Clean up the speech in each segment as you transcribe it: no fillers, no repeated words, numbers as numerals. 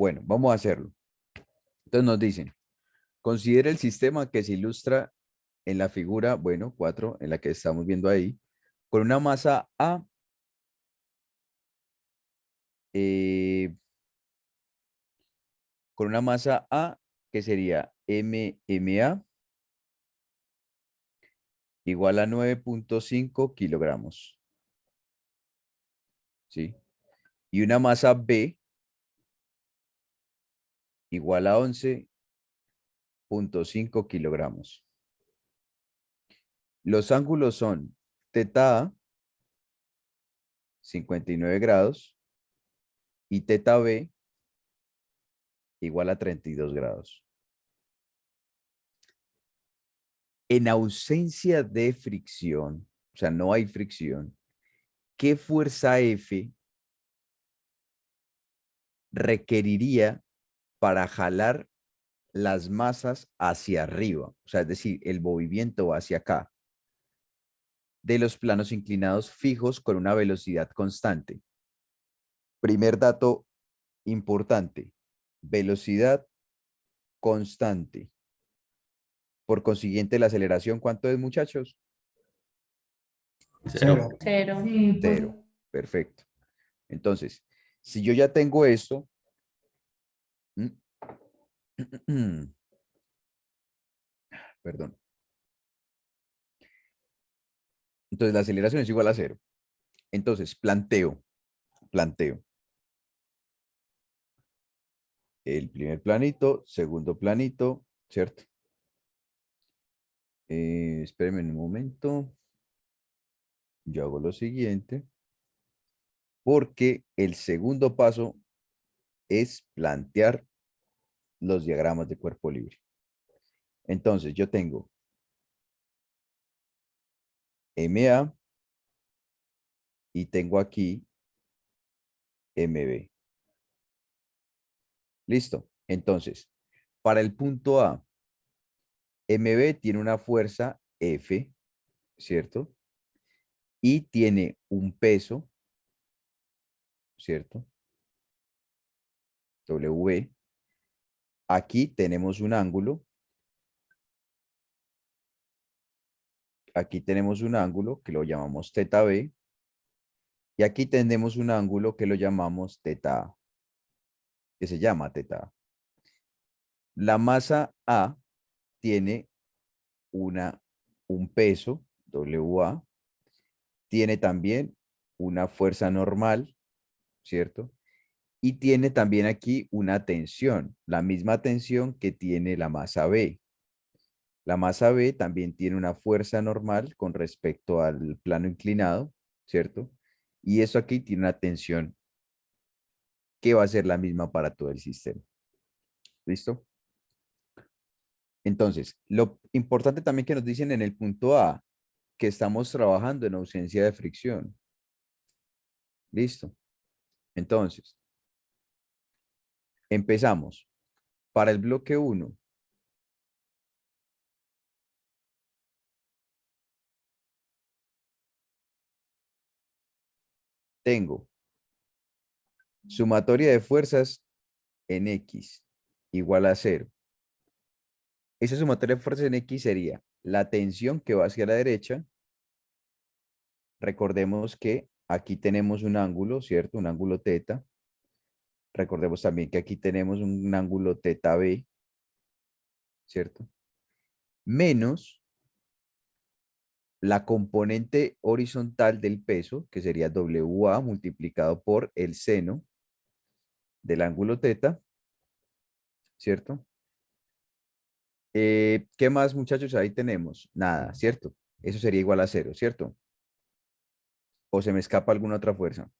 Bueno, vamos a hacerlo. Entonces nos dicen, considere el sistema que se ilustra en la figura, bueno, 4, en la que estamos viendo ahí, con una masa A, eh, con una masa A que sería MMA igual a 9,5 kilogramos, ¿sí? Y una masa B igual a 11,5 kilogramos. Los ángulos son teta A, 59 grados, y teta B igual a 32 grados. En ausencia de fricción, o sea, no hay fricción, ¿qué fuerza F requeriría para jalar las masas hacia arriba? O sea, es decir, el movimiento va hacia acá, de los planos inclinados fijos con una velocidad constante. Primer dato importante, velocidad constante. Por consiguiente, la aceleración, ¿cuánto es, muchachos? Cero. Cero. Sí, pues. Cero. Perfecto. Entonces, si yo ya tengo esto, perdón. Entonces, la aceleración es igual a cero. Entonces, planteo. El primer planito, segundo planito, ¿cierto? Espérenme un momento. Yo hago lo siguiente, porque el segundo paso es plantear los diagramas de cuerpo libre. Entonces, yo tengo MA y tengo aquí MB. Listo. Entonces, para el punto A, MB tiene una fuerza F, ¿cierto? Y tiene un peso, ¿cierto? W. Aquí tenemos un ángulo. Aquí tenemos un ángulo que lo llamamos teta B. Y aquí tenemos un ángulo que lo llamamos teta A, que se llama teta A. La masa A tiene un peso, WA, tiene también una fuerza normal, ¿cierto? Y tiene también aquí una tensión, la misma tensión que tiene la masa B. La masa B también tiene una fuerza normal con respecto al plano inclinado, ¿cierto? Y eso aquí tiene una tensión que va a ser la misma para todo el sistema. ¿Listo? Entonces, lo importante también que nos dicen en el punto A, que estamos trabajando en ausencia de fricción. ¿Listo? Entonces, empezamos. Para el bloque 1, tengo sumatoria de fuerzas en X igual a 0. Esa sumatoria de fuerzas en X sería la tensión que va hacia la derecha. Recordemos que aquí tenemos un ángulo, ¿cierto? Un ángulo teta. Recordemos también que aquí tenemos un ángulo teta B, ¿cierto? Menos la componente horizontal del peso, que sería WA multiplicado por el seno del ángulo teta, ¿cierto? ¿Qué más, muchachos? Ahí tenemos. Nada, ¿cierto? Eso sería igual a 0, ¿cierto? ¿O se me escapa alguna otra fuerza?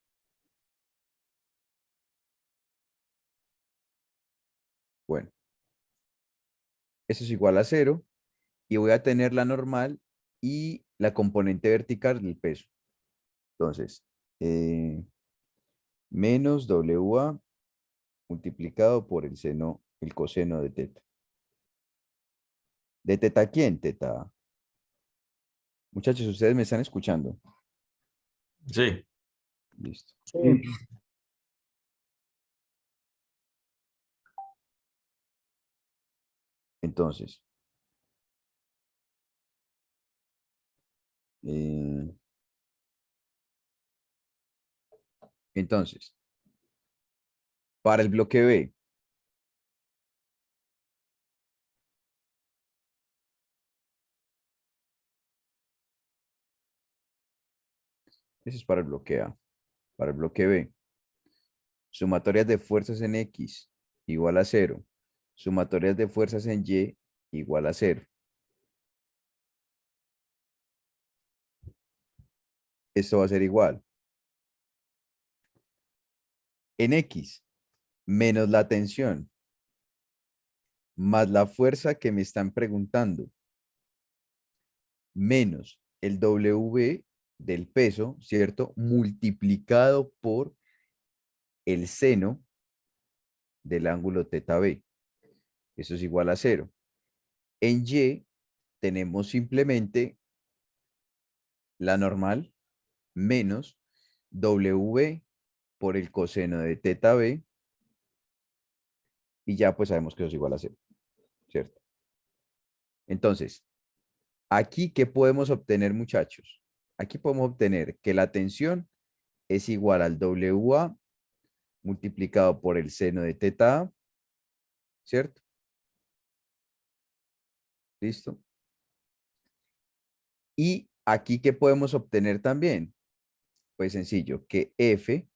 Bueno, eso es igual a 0 y voy a tener la normal y la componente vertical del peso. Entonces, menos WA multiplicado por el seno, el coseno de teta. ¿De teta quién? Teta A. Muchachos, ustedes me están escuchando. Sí. Listo. Sí. Entonces, eh, entonces, para el bloque B, ese es para el bloque A. Para el bloque B, sumatorias de fuerzas en X igual a cero. Sumatorias de fuerzas en Y igual a cero. Esto va a ser igual. En X, menos la tensión, más la fuerza que me están preguntando, menos el W del peso, ¿cierto? Multiplicado por el seno del ángulo teta B. Eso es igual a cero. En Y tenemos simplemente la normal menos W por el coseno de teta B y ya pues sabemos que eso es igual a cero, ¿cierto? Entonces, aquí, ¿qué podemos obtener, muchachos? Aquí podemos obtener que la tensión es igual al WA multiplicado por el seno de teta A, ¿cierto? ¿Listo? Y aquí, ¿qué podemos obtener también? Pues sencillo, que F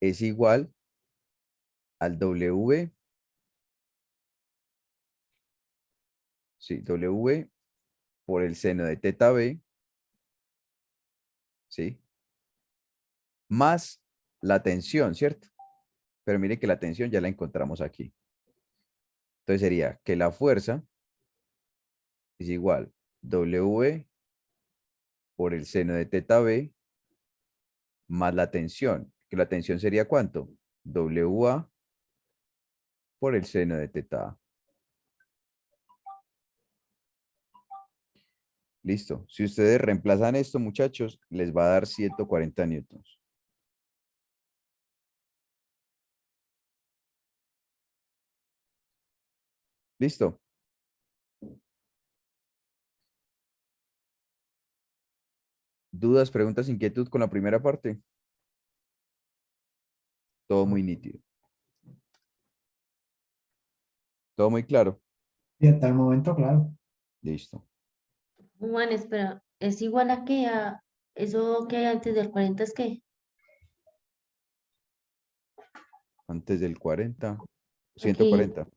es igual al W, sí, W por el seno de teta B, ¿sí? Más la tensión, ¿cierto? Pero mire que la tensión ya la encontramos aquí. Entonces sería que la fuerza es igual W por el seno de teta B más la tensión, que la tensión sería ¿cuánto? WA por el seno de teta A. Listo. Si ustedes reemplazan esto, muchachos, les va a dar 140 newtons. Listo. ¿Dudas, preguntas, inquietud con la primera parte? Todo muy nítido. Todo muy claro. Y hasta el momento, claro. Listo. Juan, espera, ¿es igual a qué? ¿A eso que hay antes del 40 es qué? Antes del 40. Aquí, 140.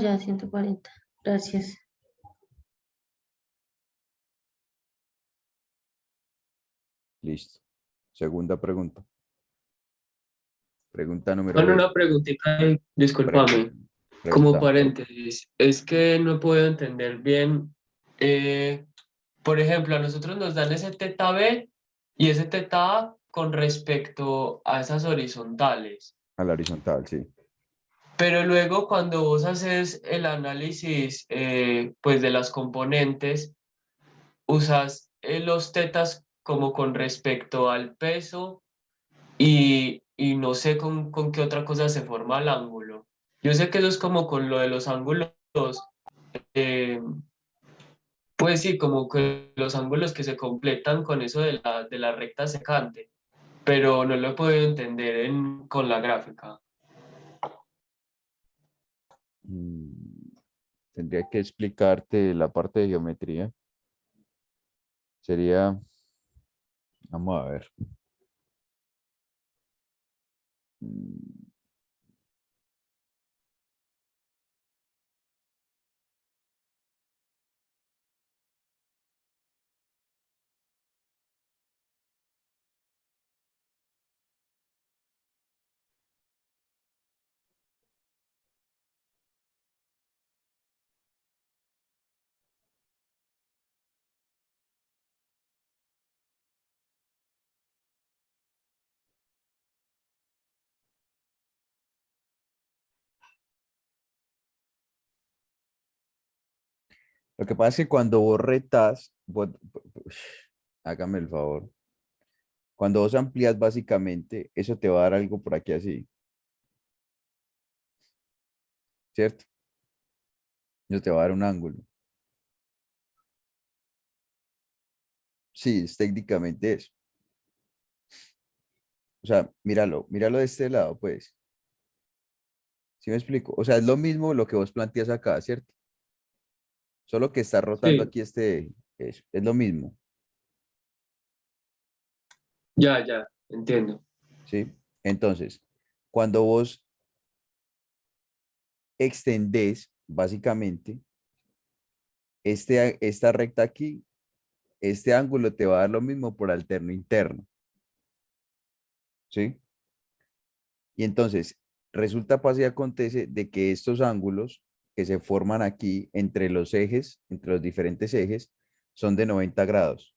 ya, 140. Gracias. Listo. Segunda pregunta. Pregunta número Bueno, B. una preguntita, discúlpame, Pregunta. como Pregunta. paréntesis, es que no puedo entender bien, eh, por ejemplo, a nosotros nos dan ese teta B y ese teta A con respecto a esas horizontales, A la horizontal, sí. pero luego cuando vos haces el análisis pues de las componentes, usas los tetas como con respecto al peso y no sé con qué otra cosa se forma el ángulo. Yo sé que eso es como con lo de los ángulos, eh, pues sí, como que los ángulos que se completan con eso de la recta secante, pero no lo he podido entender con la gráfica. Mm, Tendría que explicarte la parte de geometría. Sería, vamos a ver. Mm, Lo que pasa es que cuando vos retas, hágame el favor. Cuando vos amplías básicamente, eso te va a dar algo por aquí así, ¿cierto? Yo te va a dar un ángulo. Sí, es técnicamente eso. O sea, míralo de este lado, pues. ¿Sí me explico? O sea, es lo mismo lo que vos planteas acá, ¿cierto? Solo que está rotando Sí, aquí este eje. Eso, es lo mismo, ya, entiendo. ¿sí? Entonces, cuando vos extendés, básicamente, esta recta aquí, este ángulo te va a dar lo mismo por alterno interno, ¿sí? Y entonces, resulta, pasa y acontece de que estos ángulos que se forman aquí entre los ejes, entre los diferentes ejes, son de 90 grados.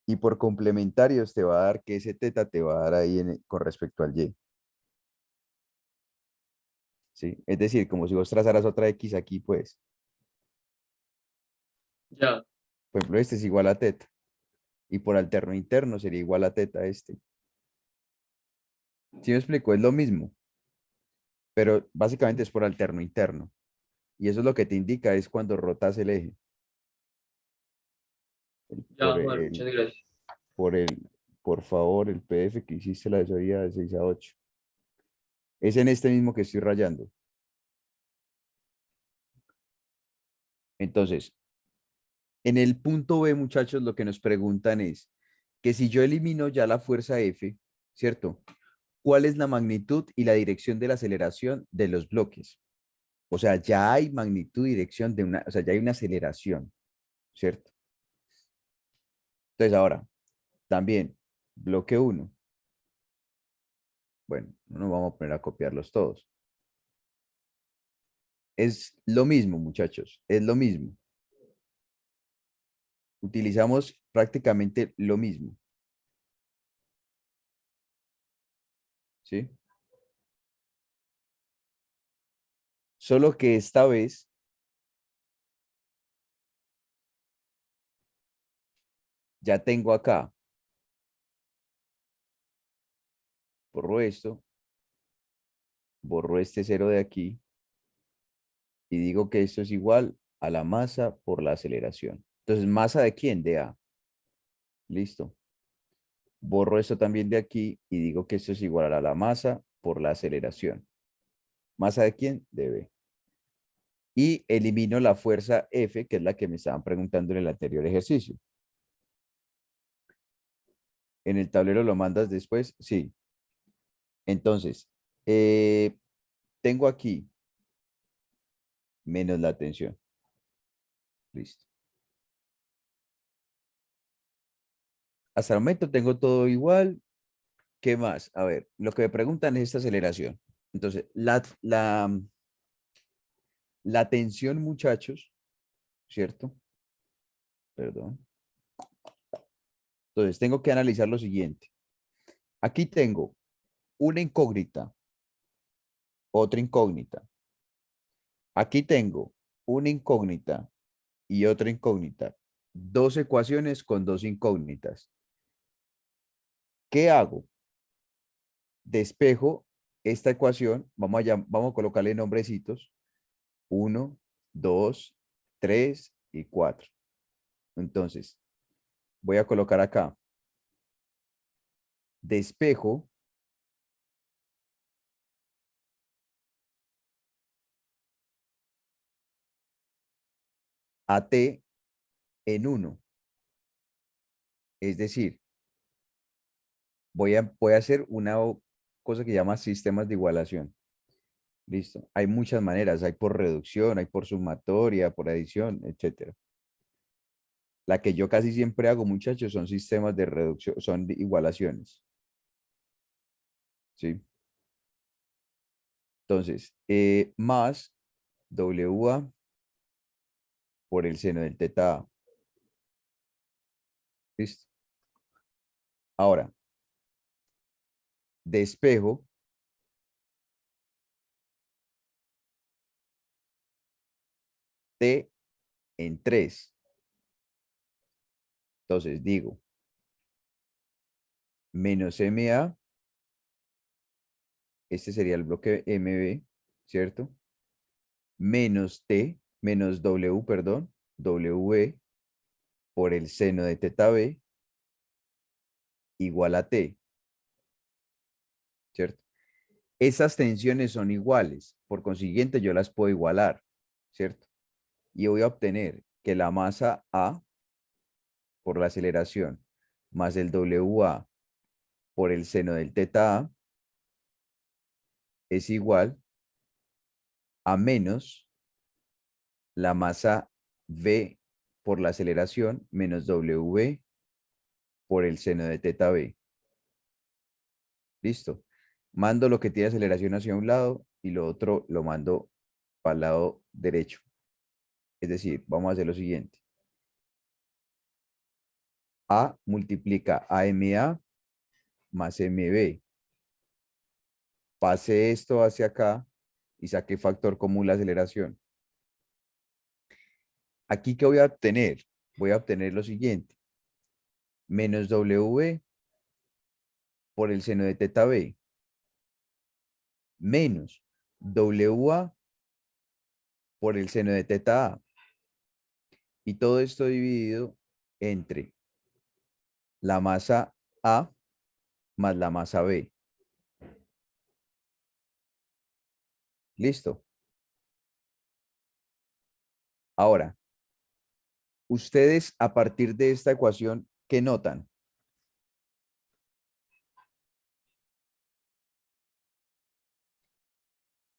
Y por complementarios te va a dar que ese teta te va a dar ahí con respecto al y. ¿Sí? Es decir, como si vos trazaras otra X aquí, pues, Ya, por ejemplo, este es igual a teta. Y por alterno interno sería igual a teta este. ¿Sí me explico? Es lo mismo, pero básicamente es por alterno interno. Y eso es lo que te indica es cuando rotas el eje. ya, Por Juan, el, muchas gracias. por el, por favor, el PDF que hiciste la desoía de 6 a 8. Es en este mismo que estoy rayando. Entonces, en el punto B, muchachos, lo que nos preguntan es que si yo elimino ya la fuerza F, ¿cierto? ¿Cuál es la magnitud y la dirección de la aceleración de los bloques? O sea, ya hay magnitud y dirección de una, o sea, ya hay una aceleración, ¿cierto? Entonces, ahora, también, bloque uno. Bueno, no nos vamos a poner a copiarlos todos. Es lo mismo, muchachos, es lo mismo. Utilizamos prácticamente lo mismo, ¿sí? Solo que esta vez ya tengo acá, borro esto, borro este cero de aquí y digo que esto es igual a la masa por la aceleración. Entonces, ¿masa de quién? De A. Listo. Borro esto también de aquí y digo que esto es igual a la masa por la aceleración. ¿Masa de quién? De B. Y elimino la fuerza F, que es la que me estaban preguntando en el anterior ejercicio. ¿En el tablero lo mandas después? Sí. Entonces, eh, tengo aquí menos la tensión. Listo. Hasta el momento tengo todo igual. ¿Qué más? A ver, lo que me preguntan es esta aceleración. Entonces, la tensión, muchachos, ¿cierto? Perdón. Entonces, tengo que analizar lo siguiente. Aquí tengo una incógnita, otra incógnita. Aquí tengo una incógnita y otra incógnita. Dos ecuaciones con dos incógnitas. ¿Qué hago? Despejo esta ecuación. Vamos a colocarle nombrecitos. 1, 2, 3 y 4. Entonces, voy a colocar acá. Despejo a t en 1. Es decir, voy a hacer una cosa que llama sistemas de igualación. Listo. Hay muchas maneras. Hay por reducción, hay por sumatoria, por adición, etcétera. La que yo casi siempre hago, muchachos, son sistemas de reducción, son de igualaciones. ¿Sí? Entonces, más WA por el seno del teta A. ¿Listo? Ahora, despejo T en 3. Entonces digo, menos MA, este sería el bloque MB, ¿cierto? menos T, menos W, perdón, W por el seno de teta B igual a T, ¿cierto? Esas tensiones son iguales, por consiguiente yo las puedo igualar, ¿cierto? Y voy a obtener que la masa A por la aceleración más el WA por el seno del teta A es igual a menos la masa V por la aceleración menos W por el seno de teta B. Listo. Mando lo que tiene aceleración hacia un lado y lo otro lo mando para el lado derecho. Es decir, vamos a hacer lo siguiente. A multiplica AMA más MB. Pase esto hacia acá y saque factor común la aceleración. Aquí, ¿qué voy a obtener? Voy a obtener lo siguiente. Menos W por el seno de teta B. Menos WA por el seno de teta A. Y todo esto dividido entre la masa A más la masa B. Listo. Ahora, ustedes a partir de esta ecuación, ¿qué notan?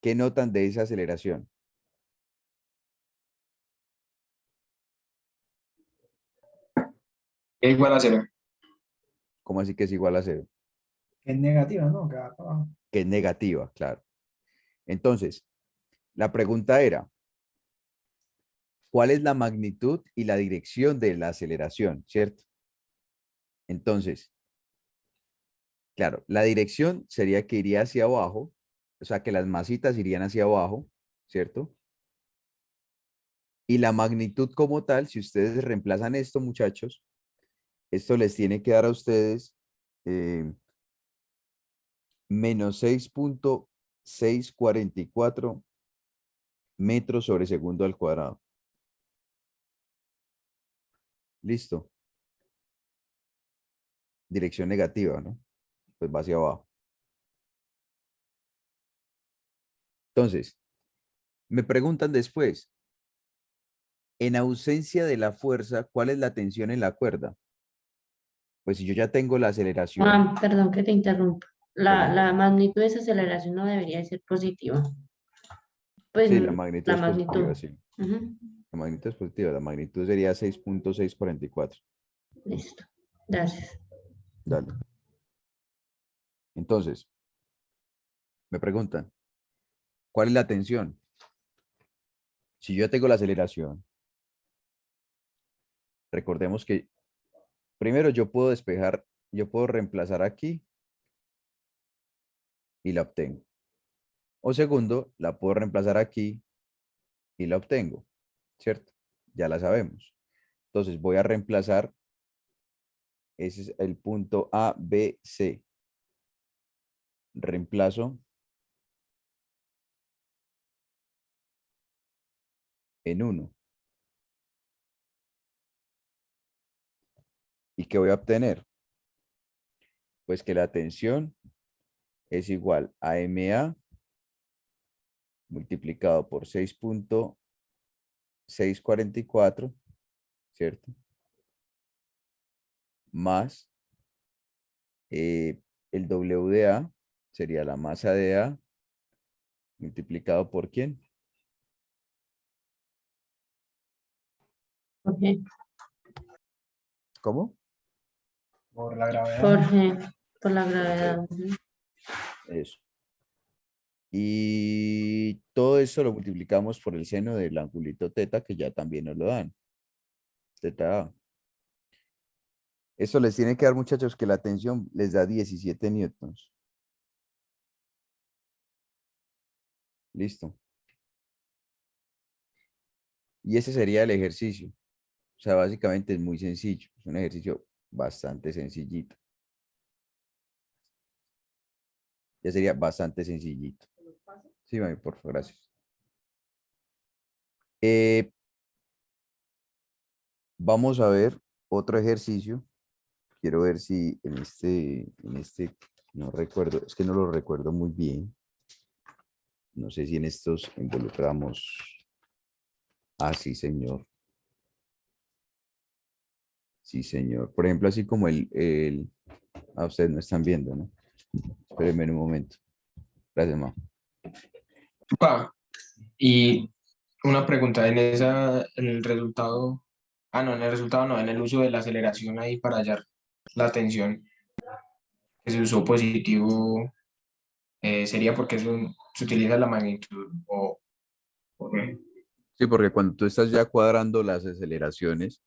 ¿Qué notan de esa aceleración? Es igual a cero. ¿Cómo así que es igual a cero? Es negativa, ¿no? Que va para abajo. Que es negativa, claro. Entonces, la pregunta era, ¿cuál es la magnitud y la dirección de la aceleración, cierto? Entonces, claro, la dirección sería que iría hacia abajo, o sea, que las masitas irían hacia abajo, ¿cierto? Y la magnitud como tal, si ustedes reemplazan esto, muchachos, esto les tiene que dar a ustedes menos 6,644 metros sobre segundo al cuadrado. Listo. Dirección negativa, ¿no? Pues va hacia abajo. Entonces, me preguntan después, en ausencia de la fuerza, ¿cuál es la tensión en la cuerda? Pues si yo ya tengo la aceleración, Juan, perdón que te interrumpa. La pregúntame. magnitud de esa aceleración no debería ser positiva. Pues Sí, la magnitud la es positiva, magnitud. sí. Ujú. La magnitud es positiva. La magnitud sería 6,644. Listo. Gracias. Dale. Entonces, me preguntan, ¿cuál es la tensión? Si yo ya tengo la aceleración, recordemos que primero yo puedo despejar, yo puedo reemplazar aquí y la obtengo. O segundo, la puedo reemplazar aquí y la obtengo, ¿cierto? Ya la sabemos. Entonces voy a reemplazar, ese es el punto A, B, C. Reemplazo en 1. ¿Y qué voy a obtener? Pues que la tensión es igual a MA multiplicado por 6,644, ¿cierto? Más el W de A sería la masa de A multiplicado por ¿quién? Jorge, ¿Cómo? Por la gravedad. Jorge, por la gravedad. Perfecto. Ujú. Eso. Y todo eso lo multiplicamos por el seno del angulito teta, que ya también nos lo dan. Teta A. Eso les tiene que dar, muchachos, que la tensión les da 17 newtons. Listo. Y ese sería el ejercicio. O sea, básicamente es muy sencillo. Es un ejercicio bastante sencillito. Ya sería bastante sencillito. Sí, mami, por favor, gracias. Eh, vamos a ver otro ejercicio. Quiero ver si en este, no recuerdo, es que no lo recuerdo muy bien. No sé si en estos involucramos. Ah, sí, señor. Sí, señor. Por ejemplo, así como ustedes no están viendo, ¿no? Espérenme un momento. Gracias, ma. Pa, y una pregunta, en el resultado, no, en el resultado no, en el uso de la aceleración ahí para hallar la tensión que se usó positivo, sería porque se utiliza la magnitud o qué? Sí, porque cuando tú estás ya cuadrando las aceleraciones,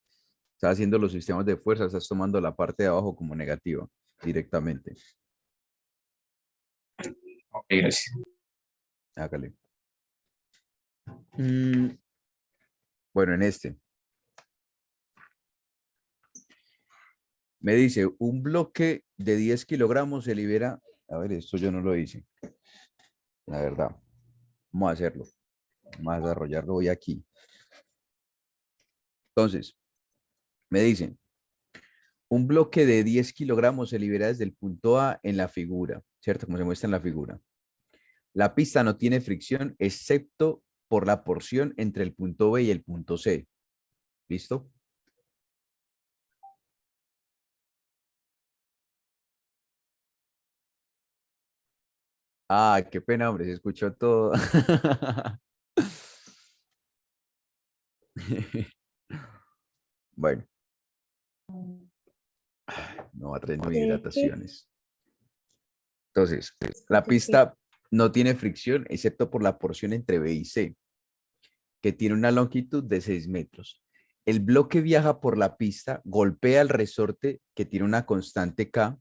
estás haciendo los sistemas de fuerza, estás tomando la parte de abajo como negativa directamente. Ok, gracias. Hágale. Bueno, en este. Me dice, un bloque de 10 kilogramos se libera. A ver, esto yo no lo hice. La verdad. Vamos a hacerlo. Vamos a desarrollarlo hoy aquí. Entonces, me dicen, un bloque de 10 kilogramos se libera desde el punto A en la figura, ¿cierto? Como se muestra en la figura. La pista no tiene fricción excepto por la porción entre el punto B y el punto C. ¿Listo? Ah, qué pena, hombre, se escuchó todo. Bueno, no va a traer ¿De qué? hidrataciones. Entonces, la Disculpe, ¿qué? pista no tiene fricción excepto por la porción entre B y C, que tiene una longitud de 6 metros. El bloque viaja por la pista, golpea el resorte que tiene una constante K,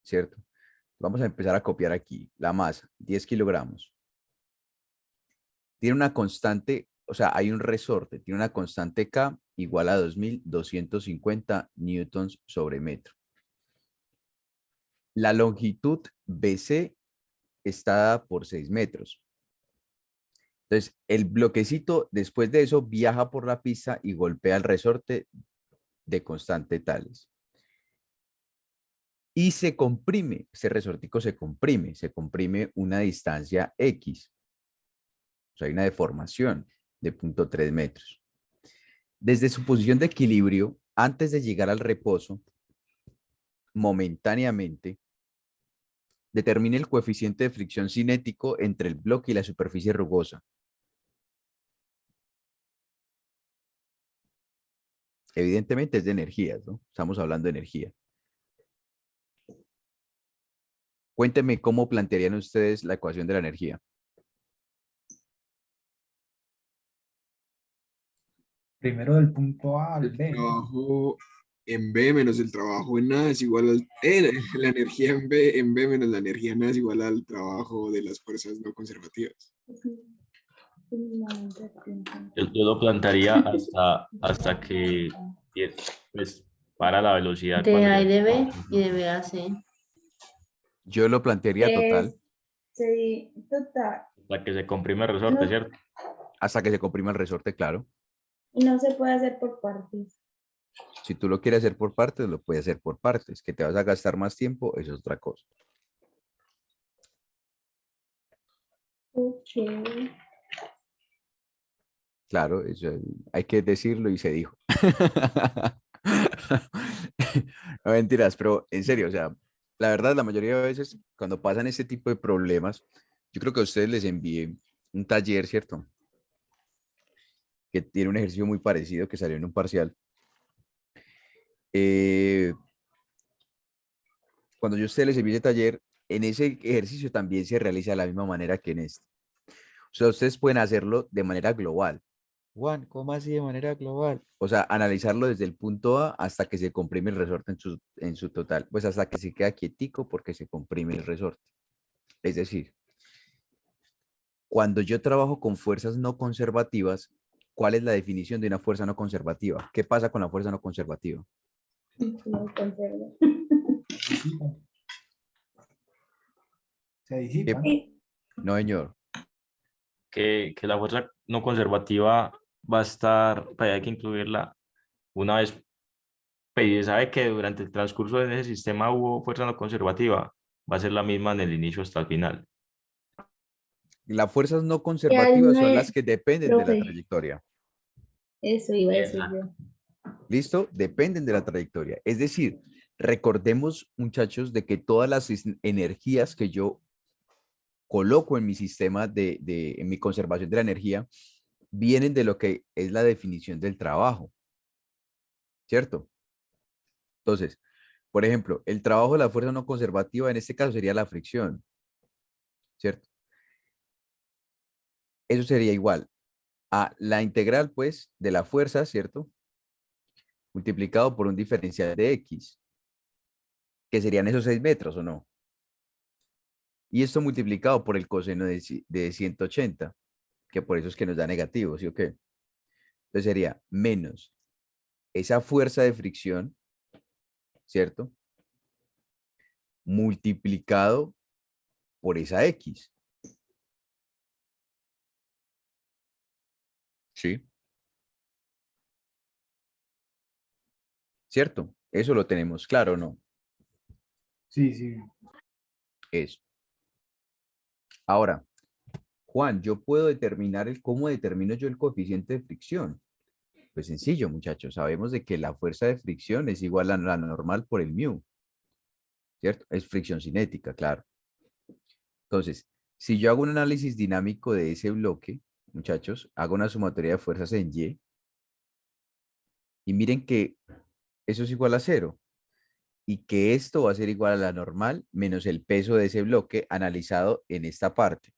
¿cierto? Vamos a empezar a copiar aquí. La masa, 10 kilogramos. Tiene una constante, o sea, hay un resorte, tiene una constante K igual a 2250 newtons sobre metro. La longitud BC está dada por 6 metros. Entonces, el bloquecito después de eso viaja por la pista y golpea el resorte de constante tales. Y se comprime, ese resortico se comprime una distancia X. O sea, hay una deformación de 0.3 metros. Desde su posición de equilibrio, antes de llegar al reposo, momentáneamente, determine el coeficiente de fricción cinético entre el bloque y la superficie rugosa. Evidentemente es de energías, ¿no? Estamos hablando de energía. Cuéntenme cómo plantearían ustedes la ecuación de la energía. Primero del punto A al El B, ¿no? trabajo en B menos el trabajo en A es igual al... la energía en B menos la energía en A es igual al trabajo de las fuerzas no conservativas. Yo lo plantearía hasta que pues, para la velocidad De cuando A ya y de B y de B a C. Yo lo plantearía total Total. hasta que se comprime el resorte, No, ¿cierto? hasta que se comprima el resorte, claro. y no se puede hacer por partes. Si tú lo quieres hacer por partes, lo puedes hacer por partes. Que te vas a gastar más tiempo, eso es otra cosa. Ok. Claro, eso hay que decirlo y se dijo. No mentiras, pero en serio, o sea, la verdad, la mayoría de veces cuando pasan este tipo de problemas, yo creo que a ustedes les envié un taller, ¿cierto? Que tiene un ejercicio muy parecido que salió en un parcial. Eh, cuando yo a ustedes les envié ese taller, en ese ejercicio también se realiza de la misma manera que en este. O sea, ustedes pueden hacerlo de manera global. Juan, ¿cómo así de manera global? O sea, analizarlo desde el punto A hasta que se comprime el resorte en su total. Pues hasta que se queda quietico porque se comprime el resorte. Es decir, cuando yo trabajo con fuerzas no conservativas, ¿cuál es la definición de una fuerza no conservativa? ¿Qué pasa con la fuerza no conservativa? No conserva. Se disipan. Se ¿Qué? disipan. Y No, señor. que la fuerza no conservativa va a estar, pues hay que incluirla una vez, pues, y sabe que durante el transcurso de ese sistema hubo fuerza no conservativa, va a ser la misma en el inicio hasta el final. Las fuerzas no Ya conservativas no son es, las que dependen de la profe, trayectoria. eso iba a decir Exacto. yo. ¿Listo? Dependen de la trayectoria. Es decir, recordemos, muchachos, de que todas las energías que yo coloco en mi sistema en mi conservación de la energía, vienen de lo que es la definición del trabajo, ¿cierto? Entonces, por ejemplo, el trabajo de la fuerza no conservativa en este caso sería la fricción, ¿cierto? Eso sería igual a la integral, pues, de la fuerza, ¿cierto? Multiplicado por un diferencial de X, que serían esos 6 metros, ¿o no? Y esto multiplicado por el coseno de 180, que por eso es que nos da negativo, ¿sí o qué? Entonces sería menos esa fuerza de fricción, ¿cierto? Multiplicado por esa X. ¿Sí? ¿Cierto? Eso lo tenemos claro, ¿no? Sí, sí. Eso. Ahora, Juan, yo puedo determinar cómo determino yo el coeficiente de fricción. Pues sencillo, muchachos. Sabemos de que la fuerza de fricción es igual a la normal por el mu, ¿cierto? Es fricción cinética, claro. Entonces, si yo hago un análisis dinámico de ese bloque, muchachos, hago una sumatoria de fuerzas en Y, y miren que eso es igual a 0, y que esto va a ser igual a la normal menos el peso de ese bloque analizado en esta parte,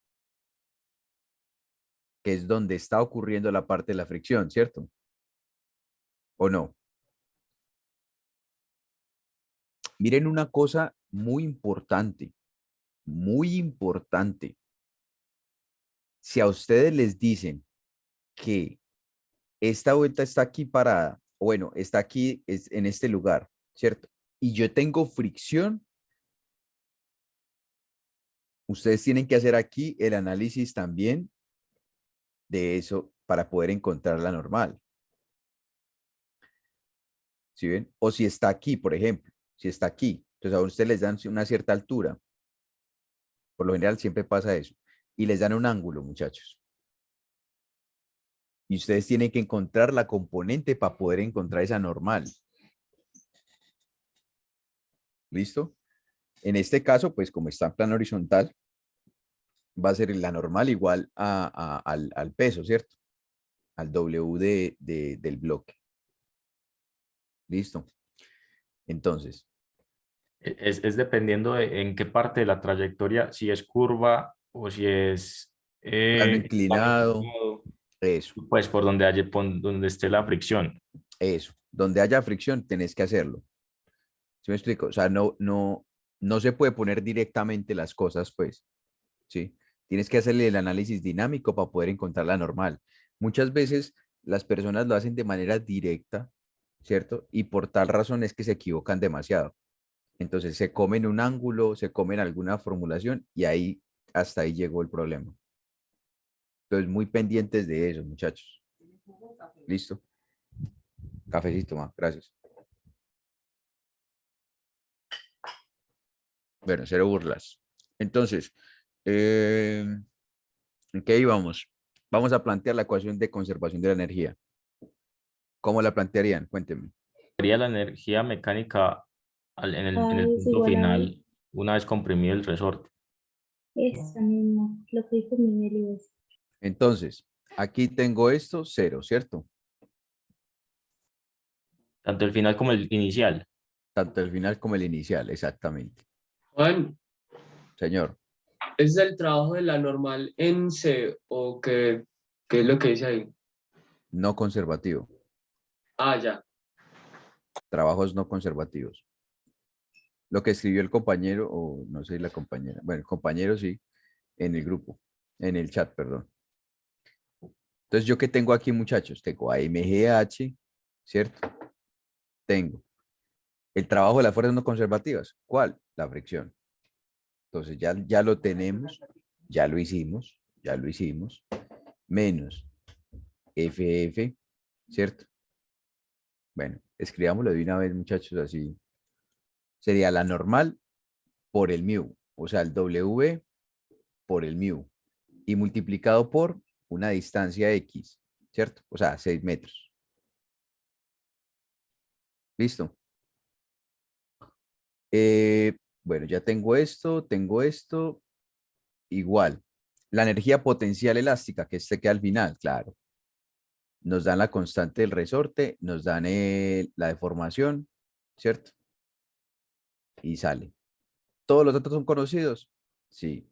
que es donde está ocurriendo la parte de la fricción, ¿cierto? ¿O no? Miren una cosa muy importante, muy importante. Si a ustedes les dicen que esta vuelta está aquí parada, o bueno, está aquí en este lugar, ¿cierto? Y yo tengo fricción, ustedes tienen que hacer aquí el análisis también de eso para poder encontrar la normal. ¿Sí ven? O si está aquí, por ejemplo, si está aquí, entonces a ustedes les dan una cierta altura, por lo general siempre pasa eso, y les dan un ángulo, muchachos. Y ustedes tienen que encontrar la componente para poder encontrar esa normal. ¿Listo? En este caso, pues como está en plano horizontal, va a ser la normal igual al peso, ¿cierto? Al W del bloque. ¿Listo? Entonces, Es dependiendo de en qué parte de la trayectoria, si es curva o si es plano plano inclinado, inclinado, eso, pues por donde, donde esté la fricción. eso. Donde haya fricción, tenés que hacerlo. ¿Sí me explico? O sea, no se puede poner directamente las cosas, pues, ¿sí? Tienes que hacerle el análisis dinámico para poder encontrar la normal. Muchas veces las personas lo hacen de manera directa, ¿cierto? Y por tal razón es que se equivocan demasiado. Entonces se comen un ángulo, se comen alguna formulación y ahí, hasta ahí llegó el problema. Entonces, muy pendientes de eso, muchachos. ¿Listo? Cafecito, ma. Gracias. Bueno, cero burlas. Entonces, ¿en qué íbamos? Vamos a plantear la ecuación de conservación de la energía. ¿Cómo la plantearían? Cuéntenme. Sería la energía mecánica en el Ay, es punto igual a final, una vez comprimido el resorte. eso mismo, lo que dijo Miguel y eso. Entonces, aquí tengo esto, 0, ¿cierto? Tanto el final como el inicial. Tanto el final como el inicial, exactamente. Juan, Señor, ¿es el trabajo de la normal en C o qué es lo que dice ahí? no conservativo. Ah, ya. Trabajos no conservativos. Lo que escribió el compañero, o no sé, la compañera. Bueno, el compañero sí, en el grupo, en el chat, perdón. Entonces, ¿yo qué tengo aquí, muchachos? Tengo AMGH, ¿cierto? Tengo el trabajo de las fuerzas no conservativas. ¿Cuál? La fricción. Entonces, ya lo tenemos, ya lo hicimos. ya lo hicimos, menos FF, ¿cierto? Bueno, escribámoslo de una vez, muchachos, así. Sería la normal por el mu, o sea, el W por el mu, y multiplicado por una distancia X, ¿cierto? O sea, 6 metros. ¿Listo? Bueno, ya tengo esto, igual. La energía potencial elástica, que este queda al final, claro. Nos dan la constante del resorte, nos dan la deformación, ¿cierto? Y sale. ¿Todos los datos son conocidos? Sí.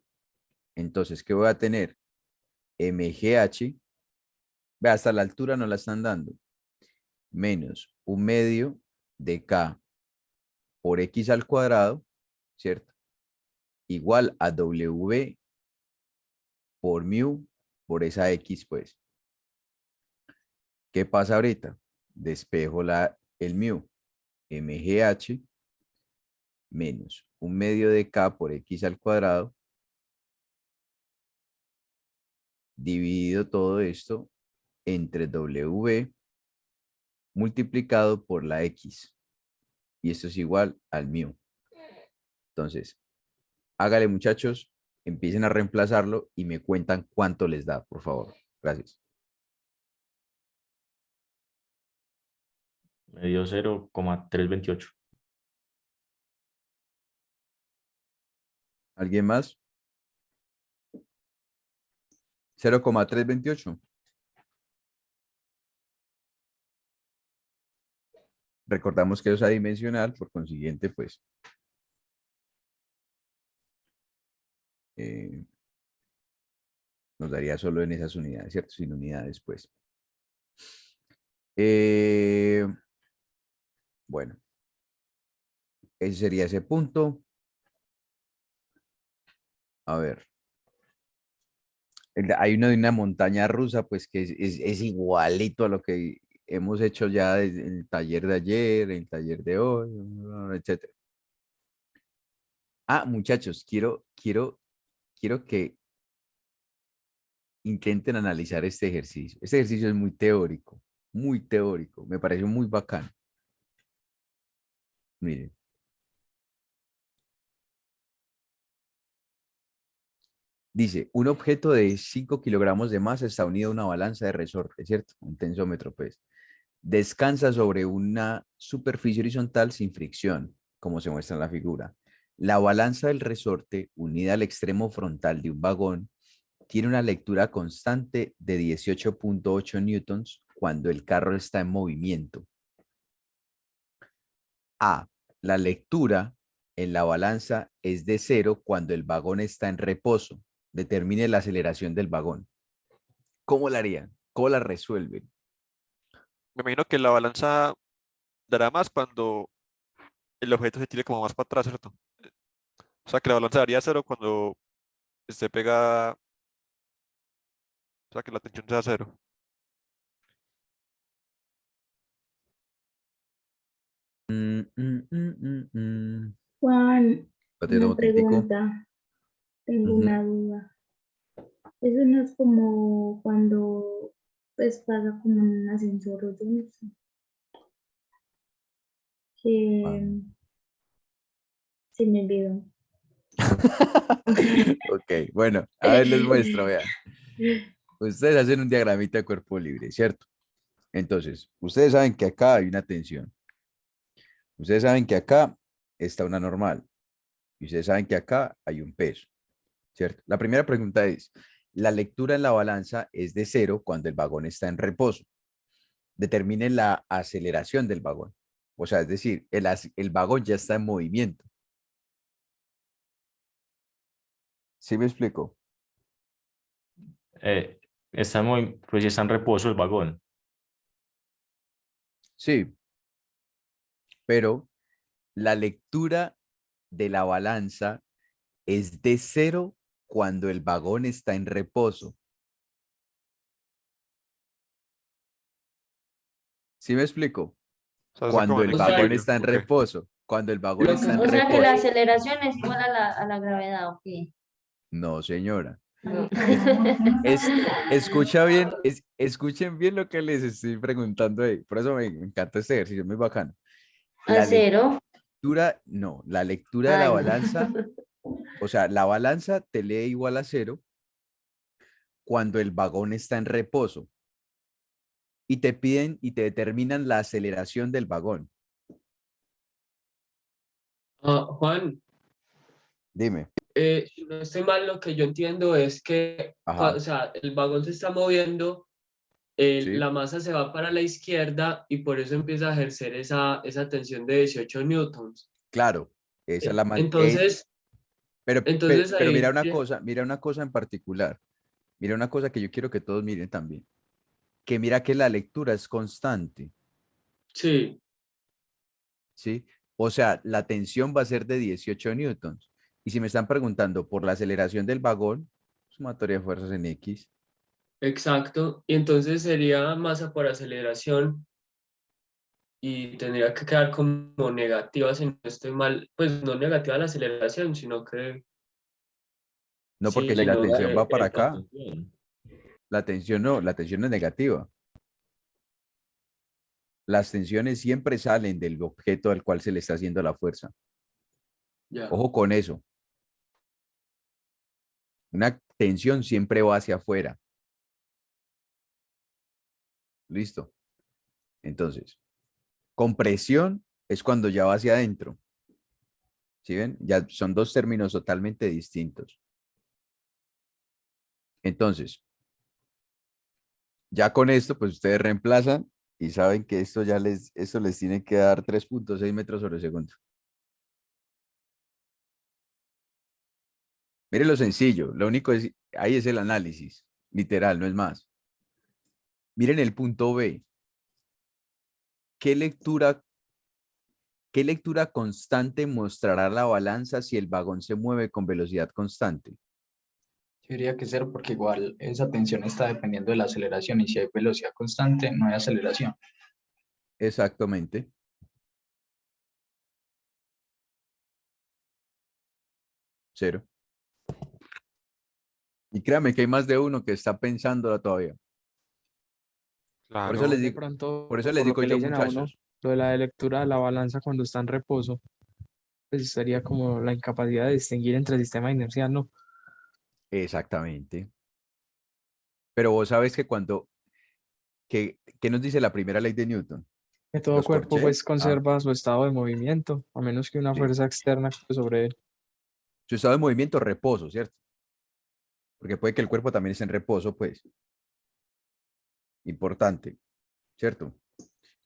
Entonces, ¿qué voy a tener? MGH, ve, hasta la altura no la están dando, menos 1/2 de K por X al cuadrado, ¿cierto? Igual a W por mu por esa X, pues. ¿Qué pasa ahorita? Despejo el mu, MGH, menos 1/2 de K por X al cuadrado, dividido todo esto entre W multiplicado por la X. Y esto es igual al mu. Entonces, hágale, muchachos, empiecen a reemplazarlo y me cuentan cuánto les da, por favor. Gracias. Me dio 0,328. ¿Alguien más? 0,328. Recordamos que es adimensional, por consiguiente, pues, nos daría solo en esas unidades, ¿cierto? Sin unidades, pues. Bueno, ese sería ese punto. A ver. Hay uno de una montaña rusa, pues que es igualito a lo que hemos hecho ya en el taller de ayer, en el taller de hoy, etc. Ah, muchachos, quiero que intenten analizar este ejercicio. Este ejercicio es muy teórico, me pareció muy bacano. Miren. Dice, un objeto de 5 kilogramos de masa está unido a una balanza de resorte, ¿cierto? Un tensómetro, pues. Descansa sobre una superficie horizontal sin fricción, como se muestra en la figura. La balanza del resorte, unida al extremo frontal de un vagón, tiene una lectura constante de 18.8 newtons cuando el carro está en movimiento. A. La lectura en la balanza es de 0 cuando el vagón está en reposo. Determine la aceleración del vagón. ¿Cómo la harían? ¿Cómo la resuelven? Me imagino que la balanza dará más cuando el objeto se tire como más para atrás, ¿cierto? O sea, que la balanza daría cero cuando esté pegada, o sea, que la tensión sea cero. Juan, Espérate, una un momentico. pregunta. Tengo una duda. Eso no es como cuando pues pasa como en un ascensor o yo no sé. Que se me olvidó. Ok, bueno, a ver, les muestro, vean. Ustedes hacen un diagramita de cuerpo libre, ¿cierto? Entonces, ustedes saben que acá hay una tensión. Ustedes saben que acá está una normal. Y ustedes saben que acá hay un peso, ¿cierto? La primera pregunta es, la lectura en la balanza es de 0 cuando el vagón está en reposo. Determine la aceleración del vagón. O sea, es decir, el vagón ya está en movimiento. ¿Sí me explico? Pues está en reposo el vagón. Sí, pero la lectura de la balanza es de 0 cuando el vagón está en reposo. ¿Sí me explico? O sea, está como Cuando en el vagón equilibrio. está en Ok. reposo. Cuando el vagón está en O sea que la reposo. aceleración es igual a la gravedad, ¿ok? No, señora. Es, escucha bien, escuchen bien lo que les estoy preguntando ahí. Por eso me encanta este ejercicio, es muy bacano. A La cero. lectura, no, la lectura de la Ay, no. balanza, o sea, la balanza te lee igual a cero cuando el vagón está en reposo y te piden y te determinan la aceleración del vagón. Juan, Dime. si no estoy mal, lo que yo entiendo es que, o Ajá, sea, el vagón se está moviendo, sí, la masa se va para la izquierda y por eso empieza a ejercer esa tensión de 18 newtons. claro. Esa es la Entonces, entonces pero ahí, sí, mira una cosa en particular. Mira una cosa que yo quiero que todos miren también. Que mira que la lectura es constante, sí, ¿sí? O sea, la tensión va a ser de 18 newtons. Y si me están preguntando por la aceleración del vagón, sumatoria de fuerzas en X. exacto. Y entonces sería masa por aceleración y tendría que quedar como negativa si no estoy mal, pues no negativa la aceleración, sino que No, porque sí, si la sino tensión va para La acá, tensión. la tensión no, la tensión es negativa. Las tensiones siempre salen del objeto al cual se le está haciendo la fuerza. ya. Ojo con eso. Una tensión siempre va hacia afuera. Listo. Entonces, compresión es cuando ya va hacia adentro. ¿Sí ven? Ya son dos términos totalmente distintos. Entonces, ya con esto, pues ustedes reemplazan y saben que esto les tiene que dar 3.6 metros sobre segundo. Mire lo sencillo, lo único es, ahí es el análisis, literal, no es más. Miren el punto B. ¿Qué lectura, qué lectura constante mostrará la balanza si el vagón se mueve con velocidad constante? Yo diría que cero porque igual esa tensión está dependiendo de la aceleración y si hay velocidad constante no hay aceleración. Exactamente. Cero. Y créame que hay más de uno que está pensándola todavía. Por eso Claro. les De digo, pronto, por eso les por lo digo que le yo, dicen a uno, muchachos. lo de la lectura de la balanza cuando está en reposo, pues sería como la incapacidad de distinguir entre sistema inercial, ¿no? Exactamente. Pero vos sabes que ¿qué nos dice la primera ley de Newton? Que todo Los cuerpo pues corchés. Ah, conserva su estado de movimiento, a menos que una sí. fuerza externa actúe sobre él. Su estado de movimiento, reposo, ¿cierto? Porque puede que el cuerpo también esté en reposo, pues. Importante, ¿cierto?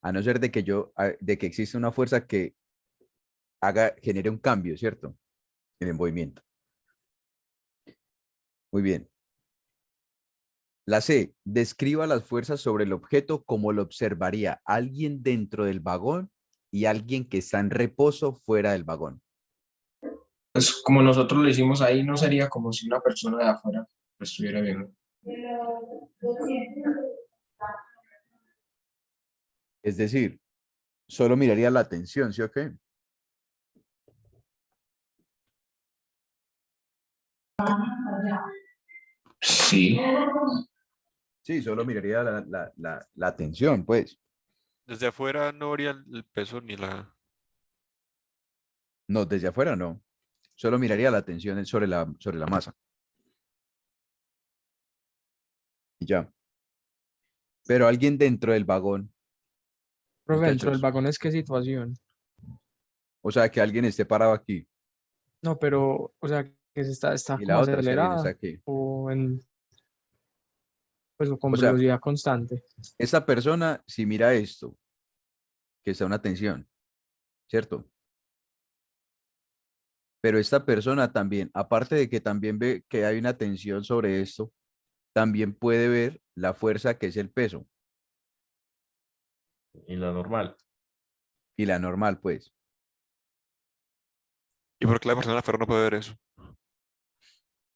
A no ser de que exista una fuerza que genere un cambio, ¿cierto? En el movimiento. Muy bien. La C, describa las fuerzas sobre el objeto como lo observaría alguien dentro del vagón y alguien que está en reposo fuera del vagón. Pues como nosotros lo hicimos ahí, no sería como si una persona de afuera lo estuviera viendo. Es decir, solo miraría la tensión, ¿sí o qué? Sí. Sí, solo miraría la tensión, pues. Desde afuera no vería el peso ni la... No, desde afuera no. Solo miraría la tensión sobre sobre la masa. Y ya. Pero alguien dentro del vagón, Profe, dentro del muchachos. vagón es qué situación. O sea, que alguien esté parado aquí No, pero, o sea, que está y como la otra, si alguien está acelerada aquí. o en, pues, o con O sea, velocidad constante. esta persona, si mira esto, que está una tensión, ¿cierto? Pero esta persona también, aparte de que también ve que hay una tensión sobre esto, también puede ver la fuerza que es el peso Y la normal. y la normal, pues, ¿Y por qué la persona de afuera no puede ver eso?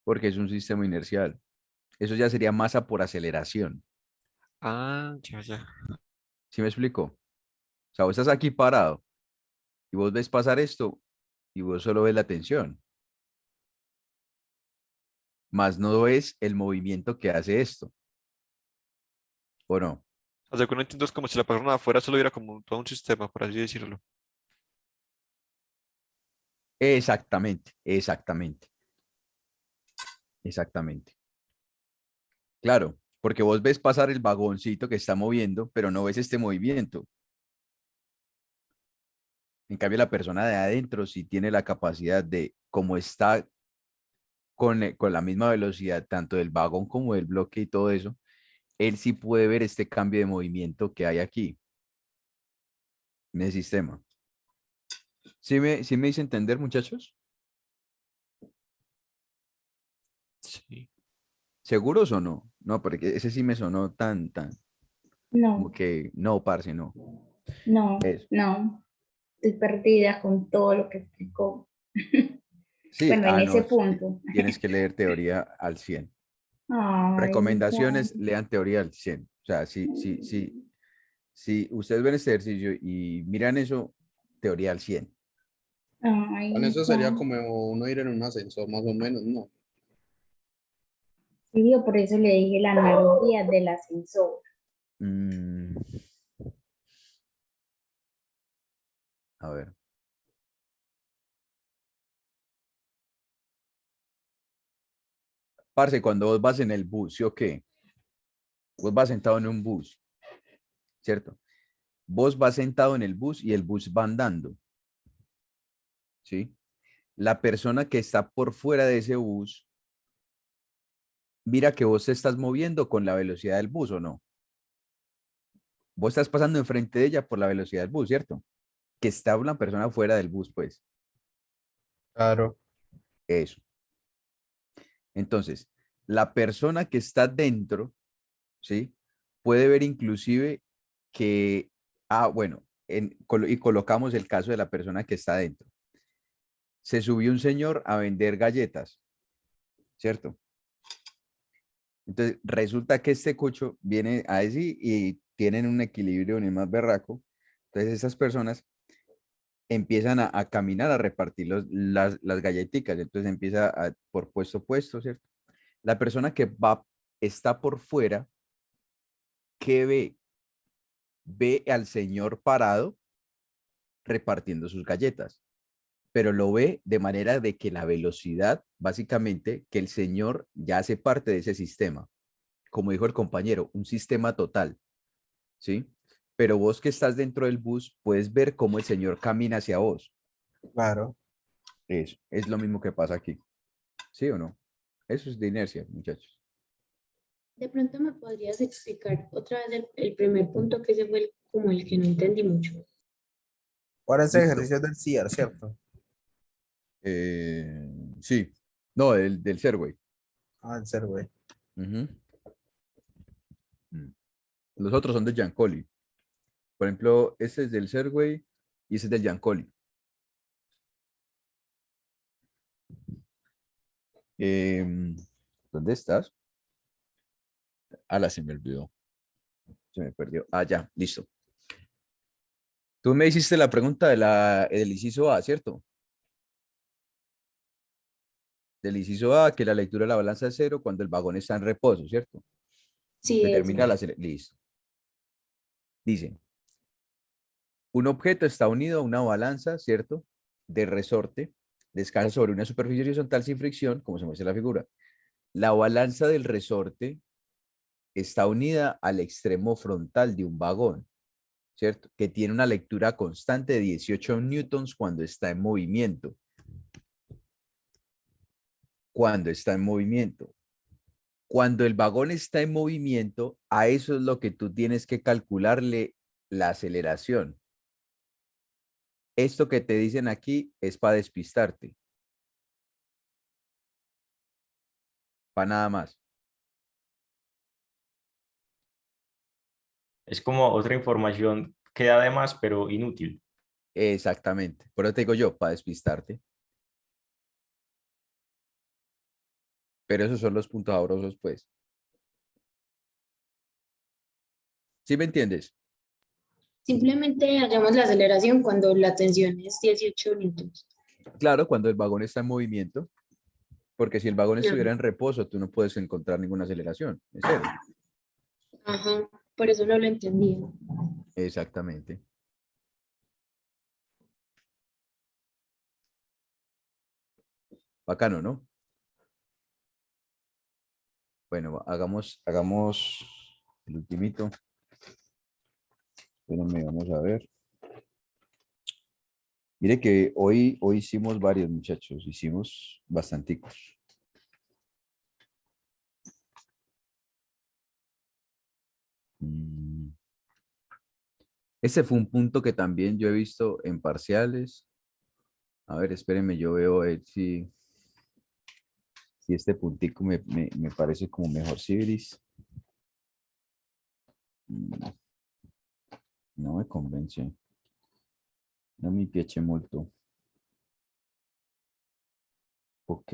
porque es un sistema inercial. Eso ya sería masa por aceleración. Ah, ya, ya. ¿Sí me explico? O sea, vos estás aquí parado y vos ves pasar esto y vos solo ves la tensión. más no es el movimiento que hace esto. ¿O no? O sea, que no entiendo es como si la persona de afuera solo hubiera como todo un sistema, por así decirlo. Exactamente, exactamente, exactamente. Claro, porque vos ves pasar el vagoncito que está moviendo, pero no ves este movimiento. En cambio, la persona de adentro sí tiene la capacidad de, como está con la misma velocidad, tanto del vagón como del bloque y todo eso, él sí puede ver este cambio de movimiento que hay aquí en el sistema. ¿Sí me hice entender, muchachos? Sí. ¿Seguros o no? No, porque ese sí me sonó tan, como No, que no, parce, no. no, Eso. no. Estoy perdida con todo lo que explicó. Sí, Bueno, en no, ese punto. tienes que leer teoría al 100. Ay, Juan. Recomendaciones, lean teoría al 100. O sea, si ustedes ven este ejercicio y miran eso, teoría al 100. Con Ay, eso sería Juan. como uno ir en un ascensor, más o menos, ¿no? Sí, yo por eso le dije la analogía del ascensor. Mm, a ver. Parce, cuando vos vas en el bus, ¿sí o qué? Vos vas sentado en un bus, ¿cierto? Vos vas sentado en el bus y el bus va andando, ¿sí? La persona que está por fuera de ese bus, mira que vos te estás moviendo con la velocidad del bus, ¿o no? Vos estás pasando enfrente de ella por la velocidad del bus, ¿cierto? Que está una persona fuera del bus, pues. Claro. Eso. Entonces, la persona que está dentro, ¿sí? Puede ver inclusive que, bueno, y colocamos el caso de la persona que está dentro. Se subió un señor a vender galletas, ¿cierto? Entonces, resulta que este cucho viene a decir y tienen un equilibrio ni más berraco. Entonces, esas personas empiezan a caminar a repartir las galletitas. Entonces, empieza por puesto a puesto, ¿cierto? La persona que está por fuera, ¿qué ve? Ve al señor parado repartiendo sus galletas, pero lo ve de manera de que la velocidad, básicamente, que el señor ya hace parte de ese sistema. Como dijo el compañero, un sistema total, ¿sí? Pero vos que estás dentro del bus, puedes ver cómo el señor camina hacia vos. Claro. Eso es lo mismo que pasa aquí. ¿Sí o no? Eso es de inercia, muchachos. De pronto me podrías explicar otra vez el primer punto que ese fue como el que no entendí mucho. Ahora ese Listo. ejercicio es del CIAR, ¿cierto? Sí. No, del Serway. Ah, en serio, güey. Ujú. Los otros son de Giancoli. Por ejemplo, este es del Serway y ese es del Giancoli. ¿Dónde estás? Se me olvidó. Se me perdió. Ya, listo. Tú me hiciste la pregunta del inciso A, ¿cierto? Del inciso A, que la lectura de la balanza es 0 cuando el vagón está en reposo, ¿cierto? Sí, eso. Determina listo. Dice, un objeto está unido a una balanza, ¿cierto? De resorte, descansa sobre una superficie horizontal sin fricción, como se muestra en la figura. La balanza del resorte está unida al extremo frontal de un vagón, ¿cierto? Que tiene una lectura constante de 18 newtons cuando está en movimiento. Cuando está en movimiento. Cuando el vagón está en movimiento, a eso es lo que tú tienes que calcularle la aceleración. Esto que te dicen aquí es para despistarte. Para nada más. Es como otra información que da de más, pero inútil. Exactamente. Por eso te digo yo, para despistarte. Pero esos son los puntos sabrosos, pues. ¿Sí me entiendes? Simplemente hagamos la aceleración cuando la tensión es 18 newtons. Claro, cuando el vagón está en movimiento. Porque si el vagón Claro. estuviera en reposo, tú no puedes encontrar ninguna aceleración. Es cero. Ajá, por eso no lo entendí. Exactamente. Bacano, ¿no? Bueno, hagamos el ultimito. Espérenme, vamos a ver. Mire que hoy hicimos varios, muchachos. Hicimos bastanticos. Ese fue un punto que también yo he visto en parciales. A ver, espérenme, yo veo a ver si este puntico me parece como mejor Civilis. No me convence. No mi piace molto. Ok.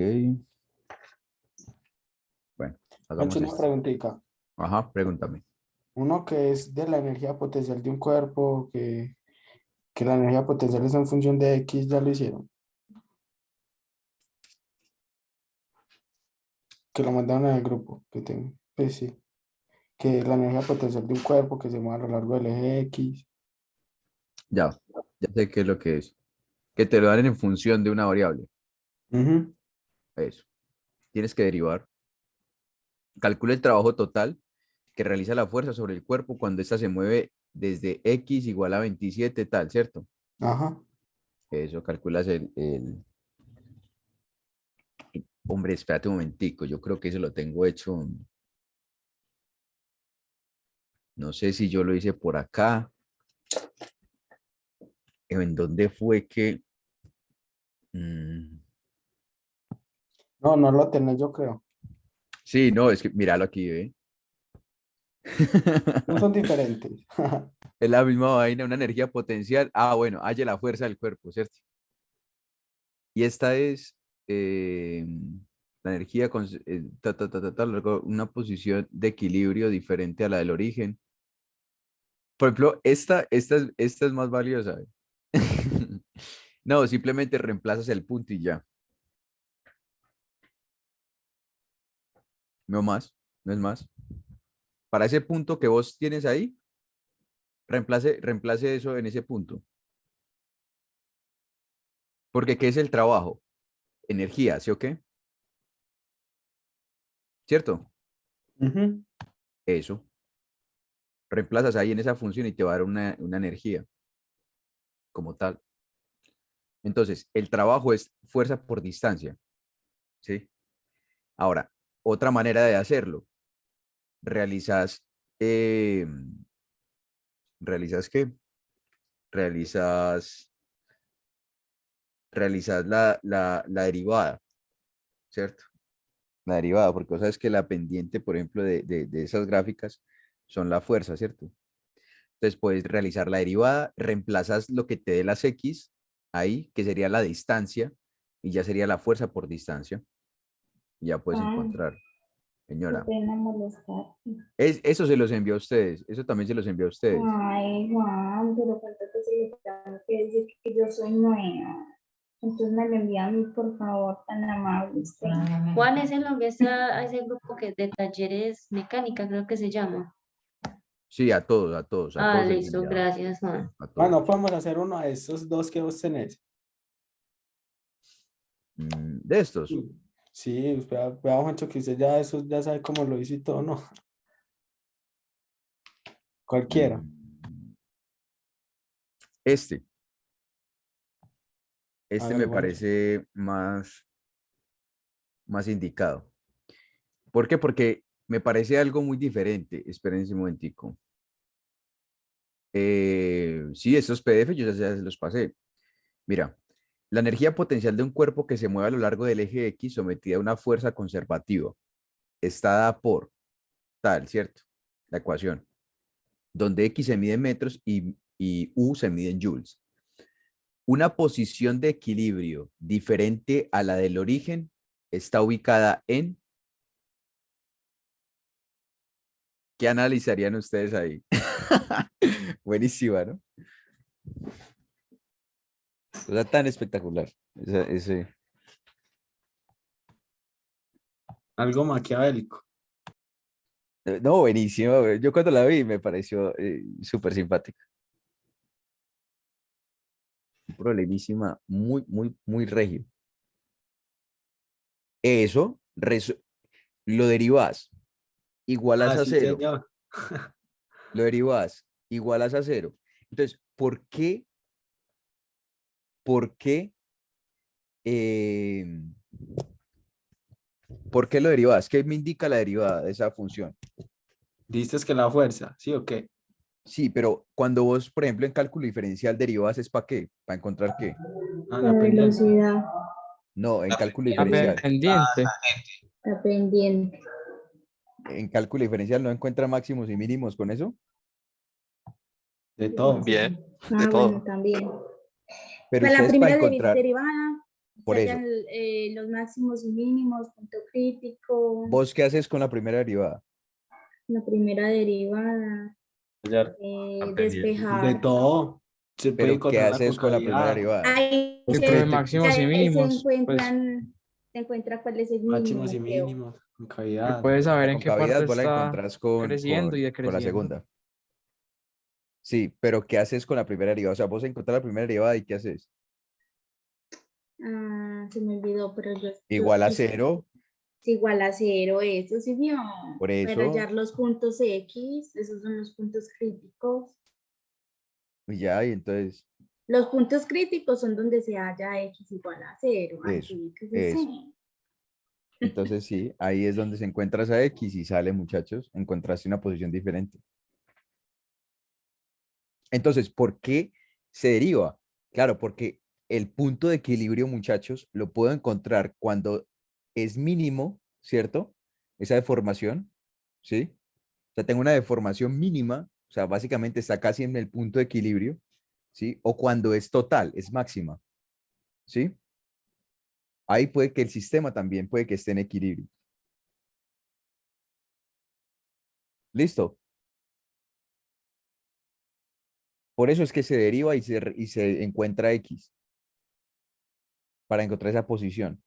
Bueno, hagamos Una esto. preguntita. Ajá, pregúntame. Uno que es de la energía potencial de un cuerpo, que la energía potencial es en función de X, ya lo hicieron. Que lo mandaron en el grupo que tengo. Pues sí. Que la energía potencial de un cuerpo que se mueve a lo largo del eje X. Ya sé qué es lo que es. Que te lo dan en función de una variable. Ujú. Eso. Tienes que derivar. Calcula el trabajo total que realiza la fuerza sobre el cuerpo cuando ésta se mueve desde X igual a 27, tal, ¿cierto? Ajá. Eso, calculas Hombre, espérate un momentico, yo creo que eso lo tengo hecho. No sé si yo lo hice por acá. ¿En dónde fue que...? No, no lo tenés, yo creo. Sí, no, es que míralo aquí, ¿ve? No son diferentes. Es la misma vaina, una energía potencial. Ah, bueno, halla la fuerza del cuerpo, ¿cierto? Y esta es la energía con luego una posición de equilibrio diferente a la del origen. Por ejemplo, esta es más valiosa. ¿Ve? No, simplemente reemplazas el punto y ya. No más, no es más. Para ese punto que vos tienes ahí, reemplace eso en ese punto. Porque ¿qué es el trabajo? Energía, ¿sí o qué? ¿Cierto? Ujú. Eso. Reemplazas ahí en esa función y te va a dar una energía como tal. Entonces, el trabajo es fuerza por distancia, ¿sí? Ahora, otra manera de hacerlo, realizas, eh, ¿realizas qué? Realizas, realizas la derivada, ¿cierto? La derivada, porque vos sabes que la pendiente, por ejemplo, de esas gráficas son la fuerza, ¿cierto? Entonces puedes realizar la derivada, reemplazas lo que te dé las X ahí, que sería la distancia, y ya sería la fuerza por distancia. Y ya puedes Ay, encontrar, qué señora. pena molestarte. Eso se los envió a ustedes, eso también se los envió a ustedes. Ay, Juan, pero falta que se le tengo que decir que yo soy nueva. Entonces me lo envía a mí, por favor, tan amable usted. Juan, ese lo enviaste a ese grupo que de talleres mecánica, creo que se llama. Sí, a todos, a todos, a Ah, todos se los listo, enviaba. gracias, Juan. A Bueno, todos. podemos hacer uno de estos dos que vos tenés. De estos. Sí, vea, Juancho, que usted ya eso ya sabe cómo lo hizo y todo, ¿no? Cualquiera. Este. Este Hágale, me Juancho. parece más indicado. ¿Por qué? Porque me parece algo muy diferente. Espérense un momentico. Sí, estos PDF yo ya se los pasé. Mira, la energía potencial de un cuerpo que se mueve a lo largo del eje X sometida a una fuerza conservativa está dada por tal, ¿cierto? La ecuación, donde X se mide en metros y U se mide en joules. Una posición de equilibrio diferente a la del origen está ubicada en... ¿Qué analizarían ustedes ahí? Buenísima, ¿no? Cosa tan espectacular. Ese, Algo maquiavélico. No, buenísimo. Yo cuando la vi me pareció súper simpática. Un problemísima, muy, muy, muy regio. Eso lo derivas, igualas a Sí, cero. señor. Lo derivas, igualas a cero. Entonces, ¿por qué, eh, ¿por qué lo derivas? ¿Qué me indica la derivada de esa función? Dices que la fuerza, ¿sí o qué? Sí, pero cuando vos, por ejemplo, en cálculo diferencial derivas es ¿para qué? ¿Para encontrar qué? Ah, La la pendiente. velocidad, No, en cálculo La diferencial. pendiente. la pendiente. En cálculo diferencial no encuentra máximos y mínimos con eso, De todo. Bien, de Ah, todo. bueno, también. pero Para la ustedes para primera encontrar, derivada, por se eso, hallan los máximos y mínimos, punto crítico. ¿vos qué haces con la primera derivada? La primera derivada, La pendiente. despejar. De todo. Se puede Pero ¿qué encontrar la haces con la primera concavidad, derivada? Ahí Dentro de se, máximos y mínimos, pues se encuentra cuál es el máximos y mínimo, creo. mínimos, se concavidad. puede saber La en qué parte concavidad vos la está encontrás creciendo y con la decreciendo. segunda. Sí, pero ¿qué haces con la primera derivada? O sea, vos encontrás la primera derivada y ¿qué haces? Ah, se me olvidó, pero Igual a cero, es igual a cero, eso sí, vio. por Para eso, hallar los puntos X, esos son los puntos críticos. y ya, y entonces, Los puntos críticos son donde se halla X igual a cero, eso, así que se eso. sé. Entonces sí, ahí es donde se encuentra esa X y sale, muchachos, encontraste una posición diferente. Entonces, ¿por qué se deriva? Claro, porque el punto de equilibrio, muchachos, lo puedo encontrar cuando es mínimo, ¿cierto? Esa deformación, ¿sí? O sea, tengo una deformación mínima, o sea, básicamente está casi en el punto de equilibrio, ¿sí? O cuando es total, es máxima, ¿sí? Ahí puede que el sistema también puede que esté en equilibrio. ¿Listo? Por eso es que se deriva y se encuentra X para encontrar esa posición.